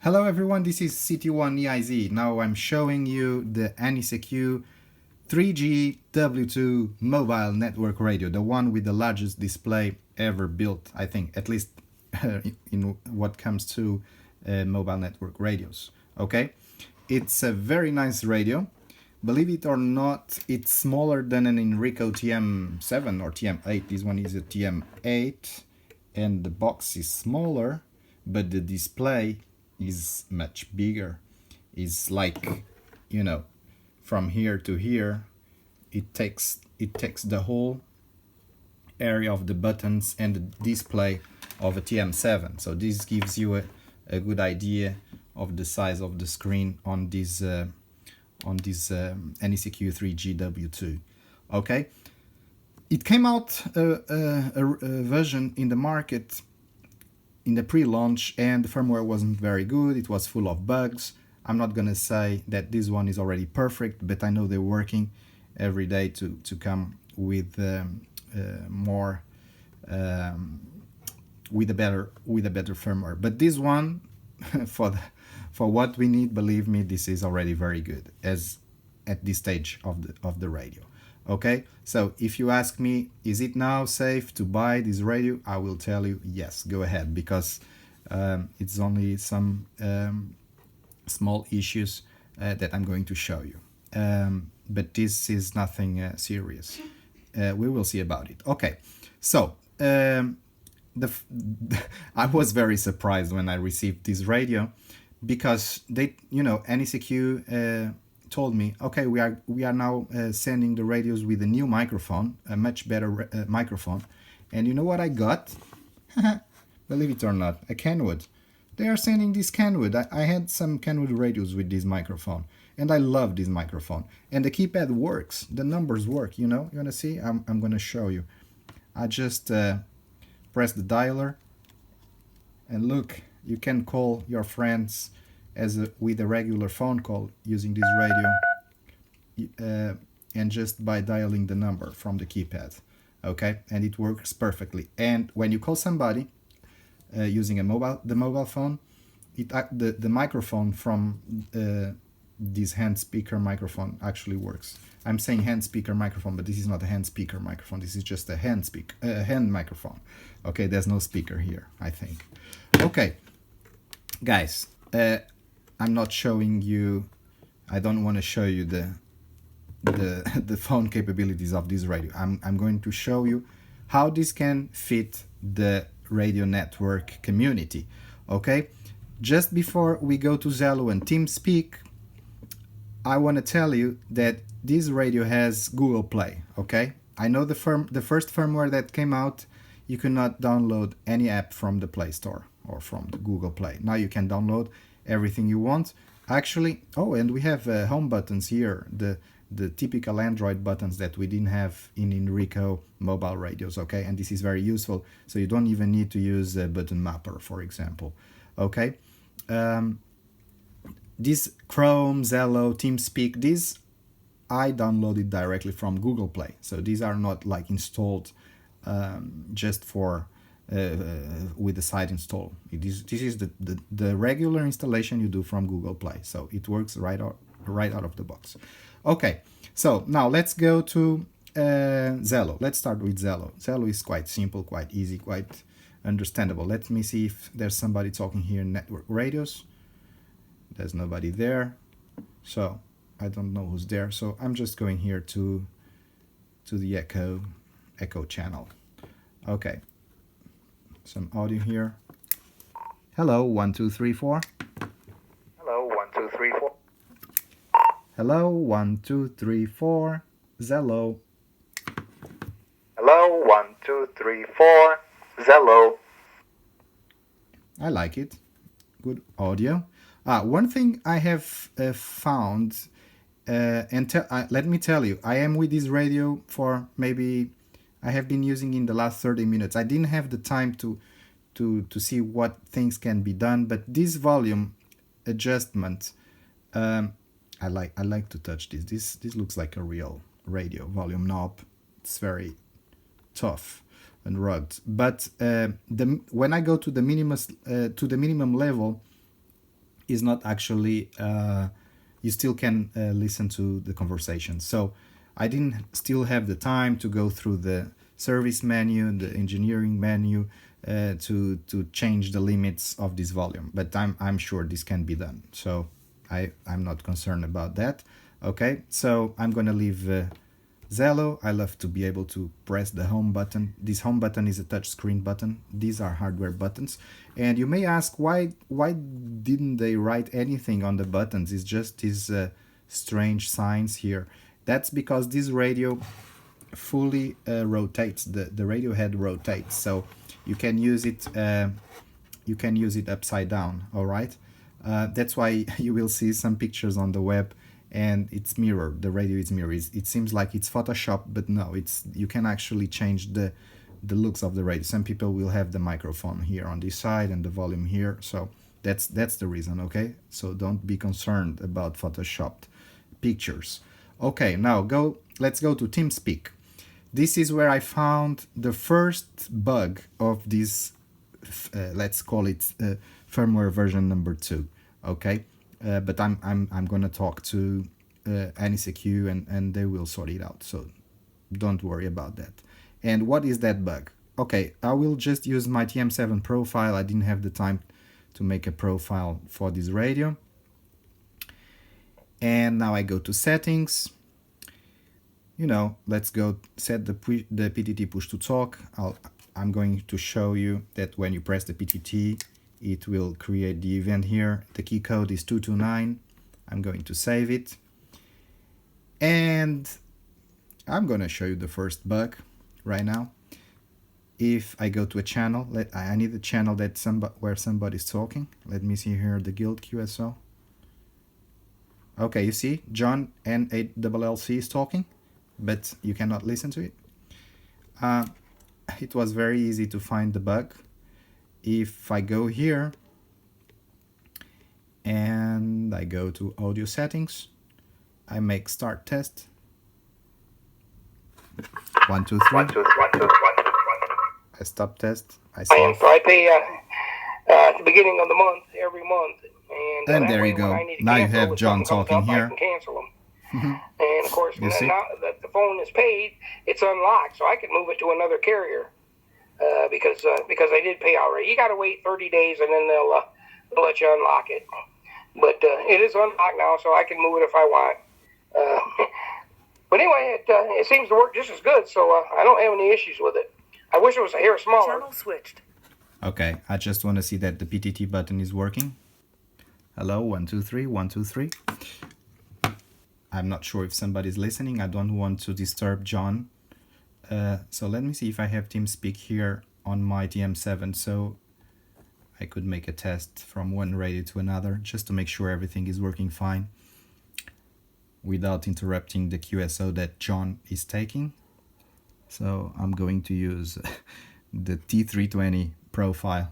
Hello everyone, this is CT1EIZ. Now I'm showing you the Anysecu 3G-W2 mobile network radio, the one with the largest display ever built, I think, at least in what comes to mobile network radios. Okay, it's a very nice radio. Believe it or not, it's smaller than an Enrico TM7 or TM8. This one is a TM8 and the box is smaller, but the display is much bigger. It's like, you know, from here to here, it takes the whole area of the buttons and the display of a TM7. So this gives you a good idea of the size of the screen on this Anysecu 3G-W2. Okay, it came out a version in the market in the pre-launch, and the firmware wasn't very good. It was full of bugs. I'm not gonna say that this one is already perfect, but I know they're working every day to come with more with a better firmware. But this one, for what we need, believe me, this is already very good as at this stage of the radio. Okay, so if you ask me, is it now safe to buy this radio? I will tell you yes, go ahead, because it's only some small issues that I'm going to show you. But this is nothing serious. We will see about it. Okay, so I was very surprised when I received this radio, because they, Anysecu told me, okay, we are now sending the radios with a new microphone, a much better microphone. And you know what I got? Believe it or not, a Kenwood. They are sending this Kenwood. I had some Kenwood radios with this microphone, and I love this microphone. And the keypad works, the numbers work, you know. You wanna see? I'm gonna show you. I just press the dialer, and look, you can call your friends with a regular phone call using this radio, and just by dialing the number from the keypad. Okay, and it works perfectly. And when you call somebody using the mobile phone, the microphone from this hand speaker microphone actually works. I'm saying hand speaker microphone, but this is not a hand speaker microphone. This is just a hand microphone. Okay, there's no speaker here, I think. Okay, guys, I'm not showing you. I don't want to show you the phone capabilities of this radio. I'm going to show you how this can fit the radio network community. Okay, just before we go to Zello and Teamspeak, I want to tell you that this radio has Google Play. Okay, I know the first firmware that came out, you could not download any app from the Play Store or from the Google Play. Now you can download everything you want. Actually, oh, and we have home buttons here, the typical Android buttons that we didn't have in Enrico mobile radios. Okay, and this is very useful, so you don't even need to use a button mapper, for example. Okay, this Chrome, Zello, Teamspeak, these I downloaded directly from Google Play, so these are not like installed just for with the site install. This is the regular installation you do from Google Play, so it works right out of the box. Okay, so now let's go to Zello. Let's start with Zello. Zello is quite simple, quite easy, quite understandable. Let me see if there's somebody talking here in network radios. There's nobody there, so I don't know who's there. So I'm just going here to the echo channel. Okay, some audio here. Hello, 1 2 3 4. Hello, 1 2 3 4. Hello, 1 2 3 4. Zello. Hello, 1 2 3 4. Zello. I like it. Good audio. One thing I have found, and let me tell you, I am with this radio for maybe, I have been using in the last 30 minutes. I didn't have the time to see what things can be done, but this volume adjustment, I like to touch this. This looks like a real radio volume knob. It's very tough and rugged. But when I go to the minimum level, is not actually, you still can listen to the conversation. So I didn't still have the time to go through the service menu, the engineering menu, to change the limits of this volume, but I'm sure this can be done. So I'm not concerned about that. Okay, so I'm gonna leave Zello. I love to be able to press the home button. This home button is a touch screen button. These are hardware buttons. And you may ask, why didn't they write anything on the buttons? It's just these strange signs here. That's because this radio fully rotates. The radio head rotates, so you can use it upside down. All right, that's why you will see some pictures on the web and it's mirrored. The radio is mirrored. It seems like it's Photoshop, but no, you can actually change the looks of the radio. Some people will have the microphone here on this side and the volume here, so that's the reason. Okay, so don't be concerned about photoshopped pictures. Okay, now let's go to Teamspeak. This is where I found the first bug of this, let's call it firmware version number 2. Okay, but I'm gonna talk to Anysecu and they will sort it out. So don't worry about that. And what is that bug? Okay, I will just use my TM7 profile. I didn't have the time to make a profile for this radio. And now I go to settings. You know, let's go set the PTT push to talk. I'm going to show you that when you press the PTT, it will create the event here. The key code is 229. I'm going to save it. And I'm going to show you the first bug right now. If I go to a channel, I need a channel that where somebody's talking. Let me see here the guild QSO. Okay, you see, John N8LLC is talking, but you cannot listen to it. It was very easy to find the bug. If I go here and I go to audio settings, I make start test. 1, 2, 3. I stop test. I save. So I pay at the beginning of the month, every month. And there you go. Now you have John talking here. I can cancel them. And of course, now that the phone is paid, it's unlocked, so I can move it to another carrier because I did pay already. You got to wait 30 days, and then they'll let you unlock it. But it is unlocked now, so I can move it if I want. But anyway, it seems to work just as good, so I don't have any issues with it. I wish it was a hair smaller. Channel switched. Okay, I just want to see that the PTT button is working. Hello, 1, 2, 3, 1, 2, 3. I'm not sure if somebody's listening. I don't want to disturb John. So let me see if I have Teamspeak here on my TM7, so I could make a test from one radio to another just to make sure everything is working fine without interrupting the QSO that John is taking. So I'm going to use the T320 profile.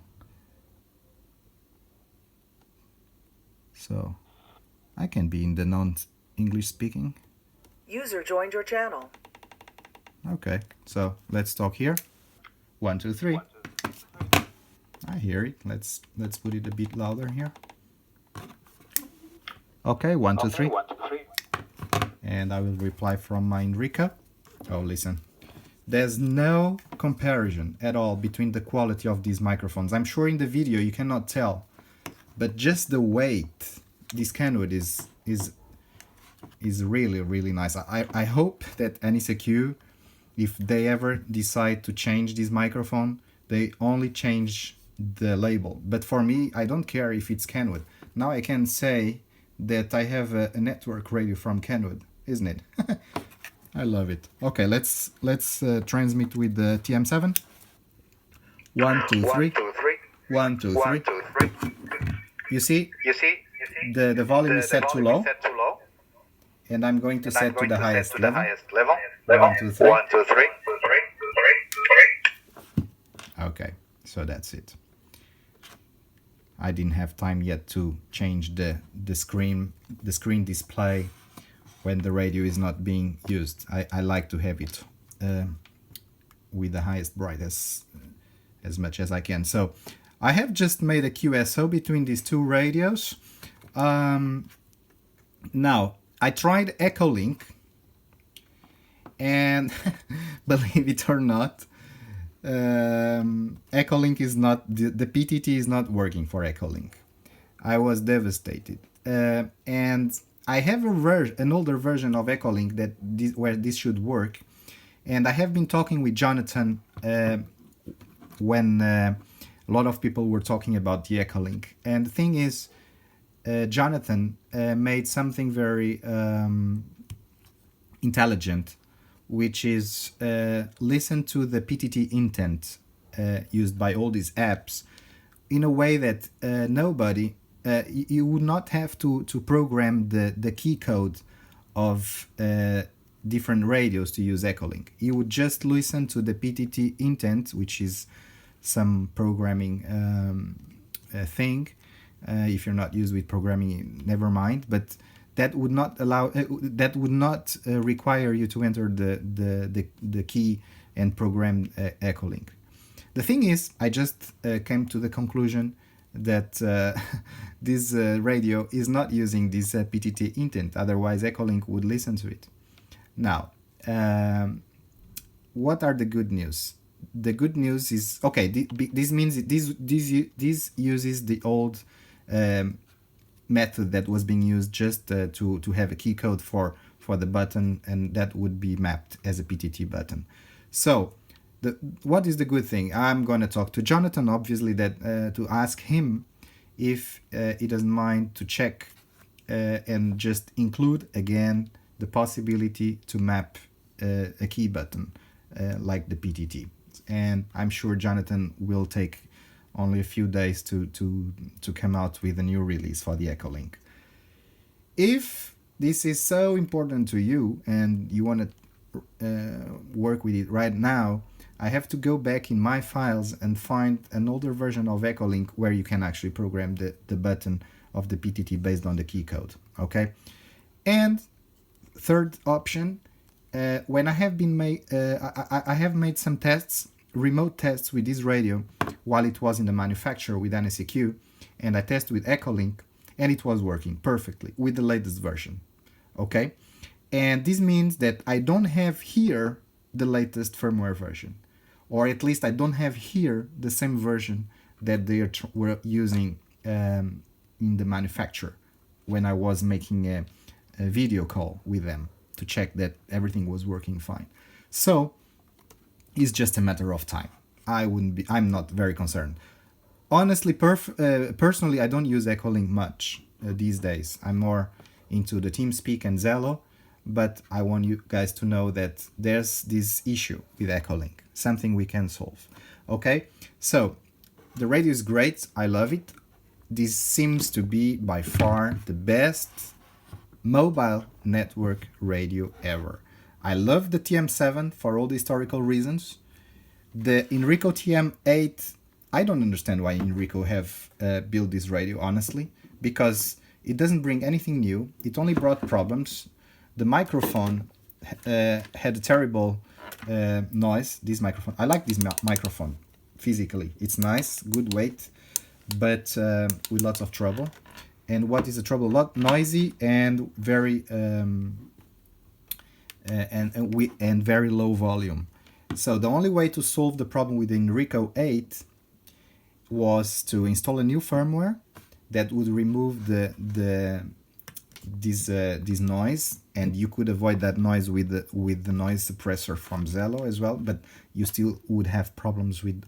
So I can be in the non-English speaking. User joined your channel. Okay, so let's talk here. 1, 2, 3. I hear it. Let's put it a bit louder here. Okay, 1, 2, 3. And I will reply from my Enrica. Oh, listen. There's no comparison at all between the quality of these microphones. I'm sure in the video you cannot tell, but just the weight, this Kenwood is really, really nice. I hope that Anysecu, if they ever decide to change this microphone, they only change the label. But for me, I don't care if it's Kenwood. Now I can say that I have a network radio from Kenwood, isn't it? I love it. Okay, let's transmit with the TM7. 1, 2, 3. 1, 2, 3. You see the volume is set too low, and I'm going to set to the highest level. 1, 2, 3. Okay, so that's it. I didn't have time yet to change the screen display when the radio is not being used. I like to have it with the highest brightness as much as I can. So I have just made a QSO between these two radios. Now, I tried Echolink, and believe it or not, Echolink is not, the PTT is not working for Echolink. I was devastated. And I have an older version of Echolink where this should work. And I have been talking with Jonathan when a lot of people were talking about the Echolink. And the thing is, Jonathan made something very intelligent, which is listen to the PTT intent used by all these apps in a way that nobody, you would not have to program the key code of different radios to use Echolink. You would just listen to the PTT intent, which is some programming thing. If you're not used with programming, never mind. But that would not allow. That would not require you to enter the key and program Echolink. The thing is, I just came to the conclusion that this radio is not using this PTT intent. Otherwise, Echolink would listen to it. Now, what are the good news? The good news is, okay, this means this uses the old method that was being used just to have a key code for the button, and that would be mapped as a PTT button. So what is the good thing? I'm going to talk to Jonathan, obviously, that to ask him if he doesn't mind to check and just include again the possibility to map a key button like the PTT. And I'm sure Jonathan will take only a few days to come out with a new release for the Echolink. If this is so important to you and you want to work with it right now, I have to go back in my files and find an older version of Echolink where you can actually program the button of the PTT based on the key code. Okay, and third option, when I have been I have made some tests, remote tests with this radio while it was in the manufacturer with Anysecu, and I tested with Echolink, and it was working perfectly with the latest version. Okay, and this means that I don't have here the latest firmware version, or at least I don't have here the same version that they were using in the manufacturer when I was making a video call with them to check that everything was working fine. So it's just a matter of time. I'm not very concerned. Honestly, personally, I don't use Echolink much these days. I'm more into the Teamspeak and Zello, but I want you guys to know that there's this issue with Echolink, something we can solve. Okay, so the radio is great. I love it. This seems to be by far the best mobile network radio ever. I love the TM7 for all the historical reasons. The Enrico TM8, I don't understand why Enrico have built this radio, honestly, because it doesn't bring anything new. It only brought problems. The microphone had a terrible noise. This microphone, I like this microphone physically. It's nice, good weight, but with lots of trouble. And what is the trouble? A lot noisy and very and very low volume. So the only way to solve the problem with the Enrico 8 was to install a new firmware that would remove this noise, and you could avoid that noise with the noise suppressor from Zello as well. But you still would have problems with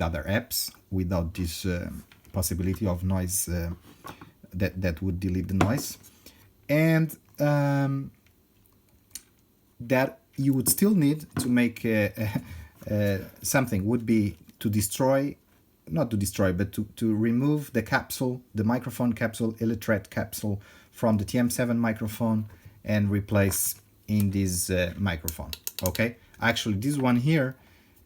other apps without this possibility of noise that would delete the noise, and that you would still need to make something would be to destroy, not to destroy, but to remove the capsule, the microphone capsule, Illitret capsule from the TM7 microphone and replace in this microphone. Okay, actually this one here,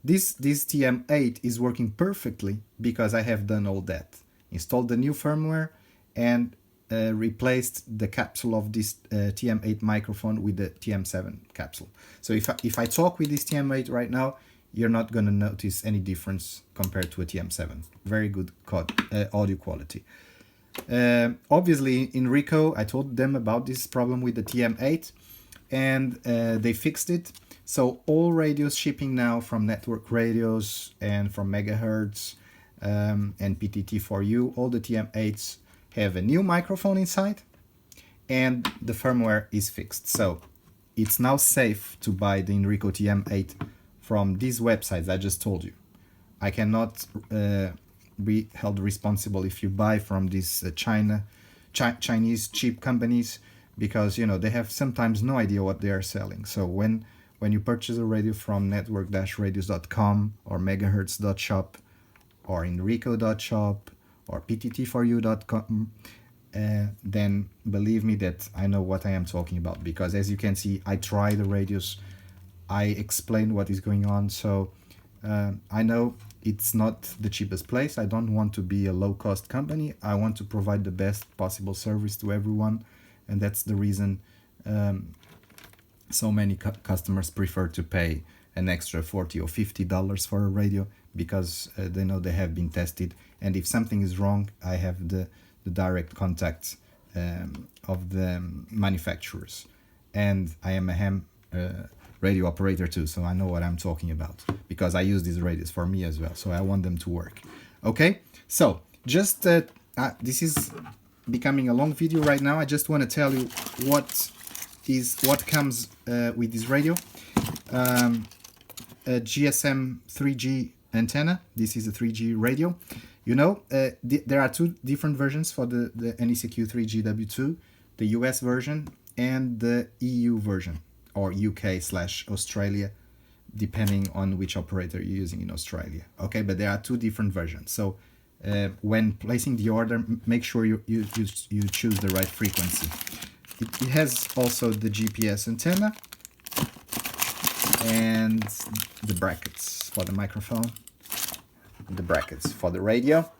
this TM8 is working perfectly because I have done all that, installed the new firmware and replaced the capsule of this TM8 microphone with the TM7 capsule. So if I talk with this TM8 right now, you're not going to notice any difference compared to a TM7. Very good audio quality. Obviously, Enrico, I told them about this problem with the TM8, and they fixed it. So all radios shipping now from network radios and from megahertz and PTT4U, all the TM8s have a new microphone inside, and the firmware is fixed. So it's now safe to buy the Enrico TM8 from these websites I just told you. I cannot be held responsible if you buy from these Chinese cheap companies, because they have sometimes no idea what they are selling. So when you purchase a radio from network-radios.com or megahertz.shop or enrico.shop or ptt4u.com, then believe me that I know what I am talking about, because as you can see, I try the radios, I explain what is going on. So I know it's not the cheapest place. I don't want to be a low-cost company. I want to provide the best possible service to everyone, and that's the reason so many customers prefer to pay an extra $40 or $50 for a radio, because they know they have been tested, and if something is wrong, I have the direct contact of the manufacturers, and I am a ham radio operator too, so I know what I'm talking about, because I use these radios for me as well, so I want them to work. Okay, so just this is becoming a long video right now. I just want to tell you what comes with this radio. A GSM 3G antenna. This is a 3G radio. There are two different versions for the Anysecu 3G-W2, the US version and the EU version, or UK/Australia, depending on which operator you're using in Australia. Okay, but there are two different versions. So when placing the order, make sure you choose the right frequency. It has also the GPS antenna and the brackets for the microphone, the brackets for the radio.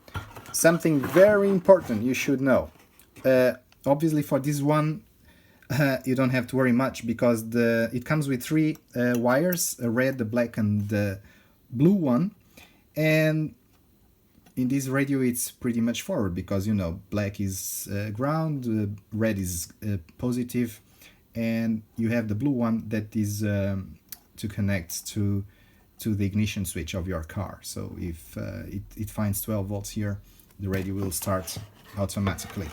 Something very important you should know. Obviously for this one, you don't have to worry much, because it comes with three wires, a red, the black and the blue one. And in this radio it's pretty much forward, because black is ground, red is positive, and you have the blue one that is to connect to the ignition switch of your car. So if it finds 12 volts here, the radio will start automatically.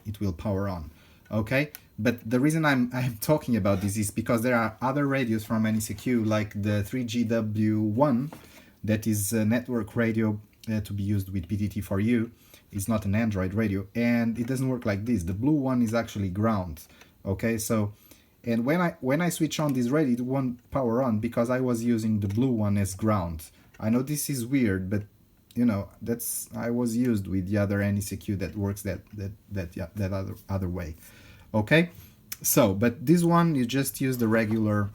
It will power on. Okay, but the reason I'm talking about this is because there are other radios from Anysecu, like the 3G-W2, that is a network radio to be used with PTT4U. It's not an Android radio, and it doesn't work like this. The blue one is actually ground. Okay, so and when I switch on this radio, it won't power on, because I was using the blue one as ground. I know this is weird, but that's I was used with the other Anysecu that works that other way. Okay, so but this one you just use the regular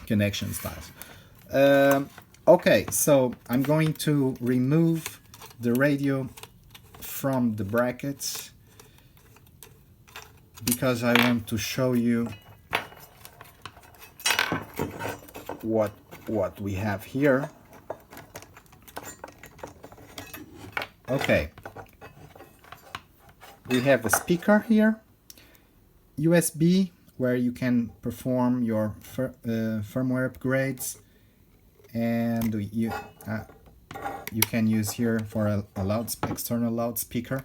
connection style. Okay, so I'm going to remove the radio from the brackets, because I want to show you what we have here. Okay, we have a speaker here, USB, where you can perform your firmware upgrades, and you can use here for a external loudspeaker.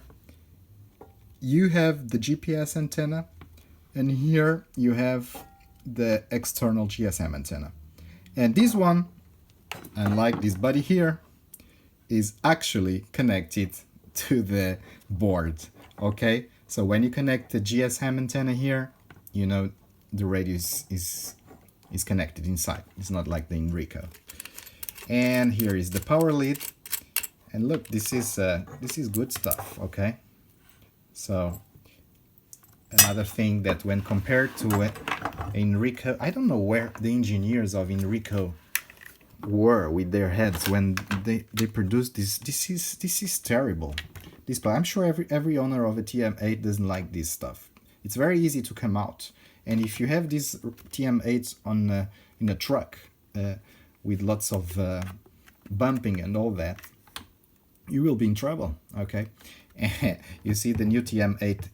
You have the GPS antenna, and here you have the external GSM antenna. And this one, unlike this buddy here, is actually connected to the board. Okay, so when you connect the GSM antenna here, the radio is connected inside. It's not like the Enrico. And here is the power lead, and look, this is good stuff. Okay, so another thing that when compared to Enrico, I don't know where the engineers of Enrico were with their heads when they produced this. This is terrible. I'm sure every owner of a TM8 doesn't like this stuff. It's very easy to come out, and if you have these TM8s on in a truck with lots of bumping and all that, you will be in trouble. Okay, you see the new TM8,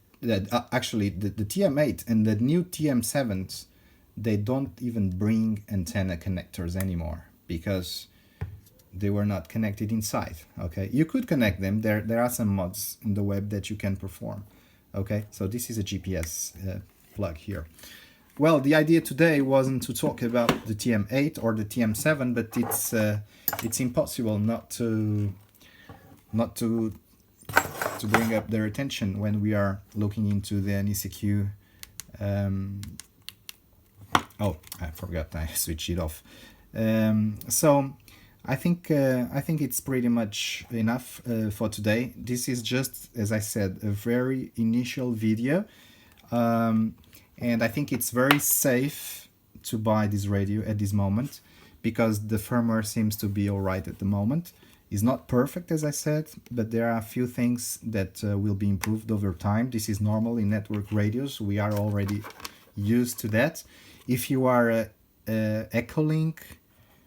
actually the TM8 and the new TM7s, they don't even bring antenna connectors anymore because they were not connected inside. Okay, you could connect them. There are some mods in the web that you can perform. Okay, so this is a GPS plug here. Well, the idea today wasn't to talk about the TM8 or the TM7, but it's impossible not to bring up their attention when we are looking into the Anysecu. Oh, I forgot, I switched it off. So I think it's pretty much enough for today. This is just, as I said, a very initial video, and I think it's very safe to buy this radio at this moment because the firmware seems to be alright at the moment. It's not perfect, as I said, but there are a few things that will be improved over time. This is normal in network radios. We are already used to that. If you are a Echolink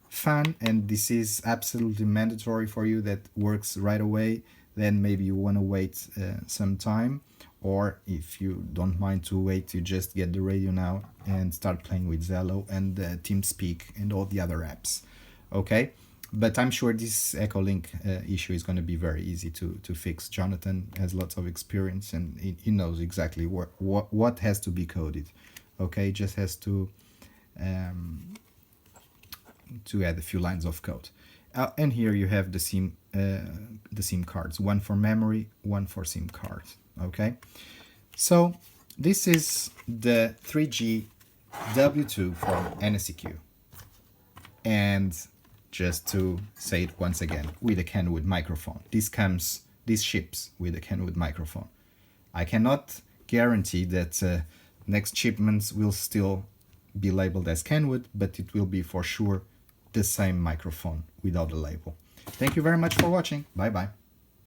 fan and this is absolutely mandatory for you, that works right away, then maybe you want to wait some time, or if you don't mind to wait, you just get the radio now and start playing with Zello and Teamspeak and all the other apps. Okay, but I'm sure this Echolink issue is going to be very easy to fix. Jonathan has lots of experience and he knows exactly what has to be coded. Okay, just has to add a few lines of code. And here you have the SIM cards, one for memory, one for SIM card. Okay, so this is the 3G-W2 from Anysecu, and just to say it once again, with a Kenwood microphone. This ships with a Kenwood microphone. I cannot guarantee that next shipments will still be labeled as Kenwood, but it will be for sure the same microphone without the label. Thank you very much for watching. Bye bye.